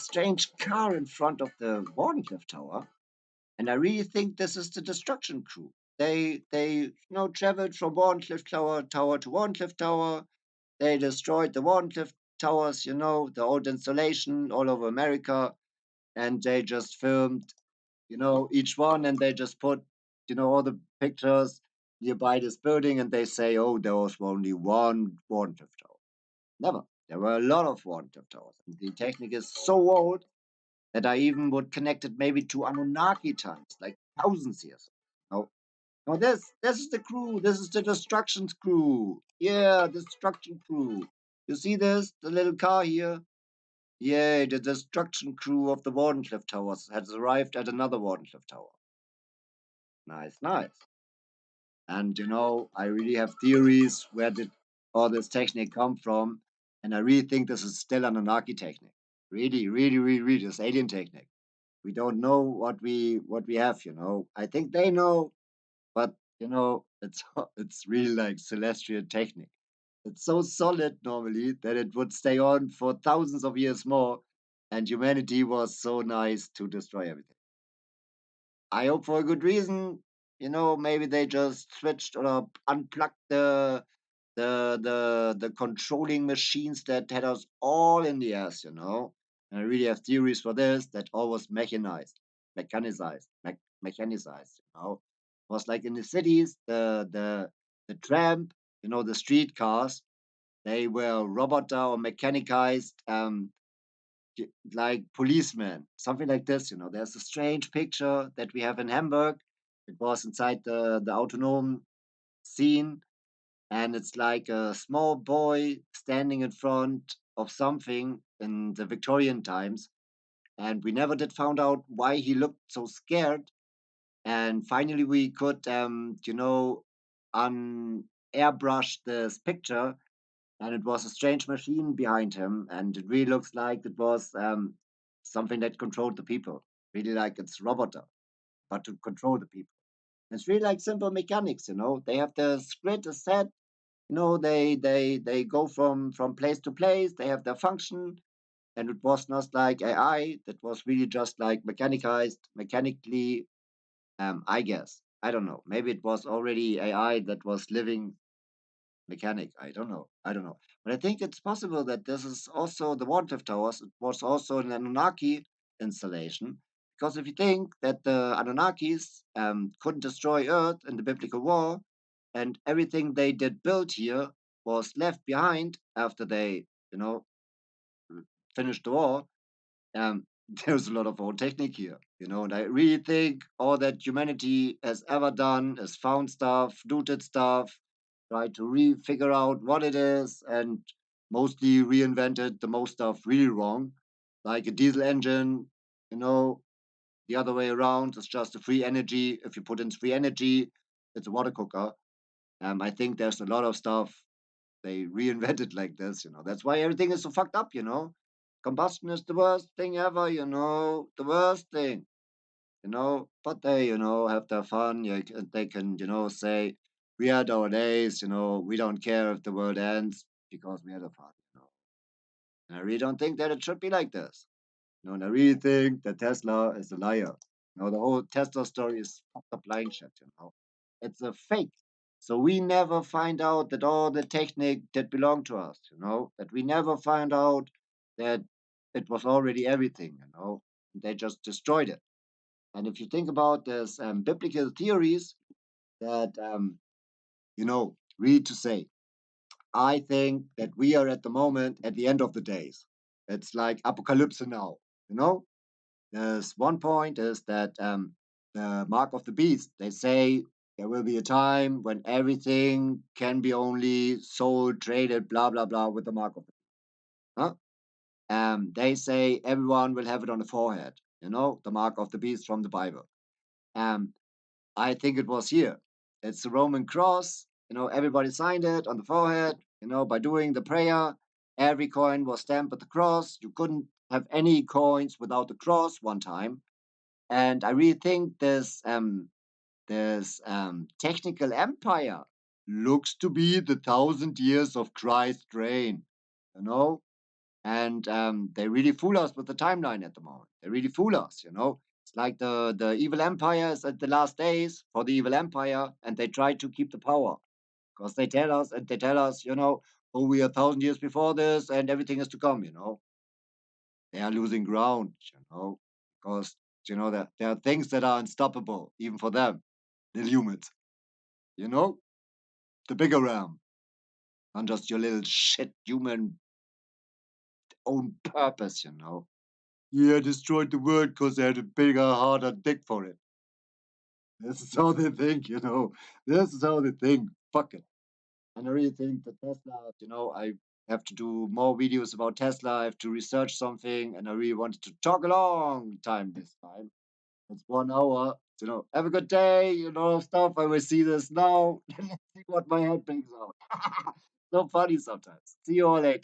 strange car in front of the Wardenclyffe Tower, and I really think this is the destruction crew. They traveled from Tower to Wardenclyffe Tower. They destroyed the Wardenclyffe Towers, the old installation all over America, and they just filmed each one, and they just put all the pictures nearby this building, and they say, oh, there was only one Wardenclyffe Tower. Never. There were a lot of Wardenclyffe Towers. And the technique is so old that I even would connect it maybe to Anunnaki times, like thousands years. No, no, this is the crew. This is the destruction crew. Yeah, destruction crew. You see this? The little car here? Yay, the destruction crew of the Wardenclyffe Towers has arrived at another Wardenclyffe Tower. Nice, nice. And I really have theories where did all this technique come from, and I really think this is still an Anunnaki technique. Really, really, really, really, this alien technique. We don't know what we have. I think they know, but it's it's really like celestial technique. It's so solid normally that it would stay on for thousands of years more, and humanity was so nice to destroy everything. I hope for a good reason. Maybe they just switched or unplugged the controlling machines that had us all in the ass. And I really have theories for this that all was mechanized. It was like in the cities, the tram, the streetcars, they were robot or mechanized, like policemen, something like this. There's a strange picture that we have in Hamburg. It was inside the autonomous scene, and it's like a small boy standing in front of something in the Victorian times, and we never did found out why he looked so scared. And finally, we could, airbrush this picture, and it was a strange machine behind him, and it really looks like it was something that controlled the people, really like it's robot, but to control the people. It's really like simple mechanics. They have the grid is set. They go from place to place. They have their function, and it was not like AI. That was really just like mechanically. I guess I don't know. Maybe it was already AI that was living mechanic. I don't know. But I think it's possible that this is also the Water Towers. It was also an Anunnaki installation. Because if you think that the Anunnakis couldn't destroy Earth in the biblical war, and everything they did build here was left behind after they, you know, finished the war, um, there's a lot of old technique here. And I really think all that humanity has ever done is found stuff, looted stuff, try to figure out what it is, and mostly reinvented the most stuff really wrong. Like a diesel engine, you know, the other way around, it's just a free energy. If you put in free energy, it's a water cooker. I think there's a lot of stuff they reinvented like this. That's why everything is so fucked up. Combustion is the worst thing ever. The worst thing. But they have their fun. They can, say, we had our days. We don't care if the world ends because we had a fun. And I really don't think that it should be like this. And I really think that Tesla is a liar. The whole Tesla story is fucked up lying shit. It's a fake. So we never find out that all the technique that belonged to us, that we never find out that it was already everything. They just destroyed it. And if you think about this biblical theories that, read to say, I think that we are at the moment at the end of the days. It's like apocalypse now. There's one point is that the mark of the beast. They say there will be a time when everything can be only sold, traded, blah blah blah, with the mark of the beast. Huh? They say everyone will have it on the forehead. The mark of the beast from the Bible. Um, I think it was here. It's the Roman cross. Everybody signed it on the forehead. By doing the prayer, every coin was stamped with the cross. You couldn't have any coins without the cross one time. And I really think this technical empire looks to be the 1,000 years of Christ's reign, you know, and they really fool us with the timeline at the moment. They really fool us. It's like the evil empire is at the last days for the evil empire, and they try to keep the power because they tell us, oh, we are 1,000 years before this, and everything is to come. They are losing ground, because that there are things that are unstoppable even for them, the humans. You know, the bigger realm, not just your little shit human own purpose. Yeah, destroyed the world because they had a bigger, harder dick for it. This is how they think. This is how they think. Fuck it. And I really think that Tesla, I have to do more videos about Tesla. I have to research something, and I really wanted to talk a long time this time. It's 1 hour. Have a good day, stuff. I will see this now. Let's see what my head brings out. So funny sometimes. See you all later.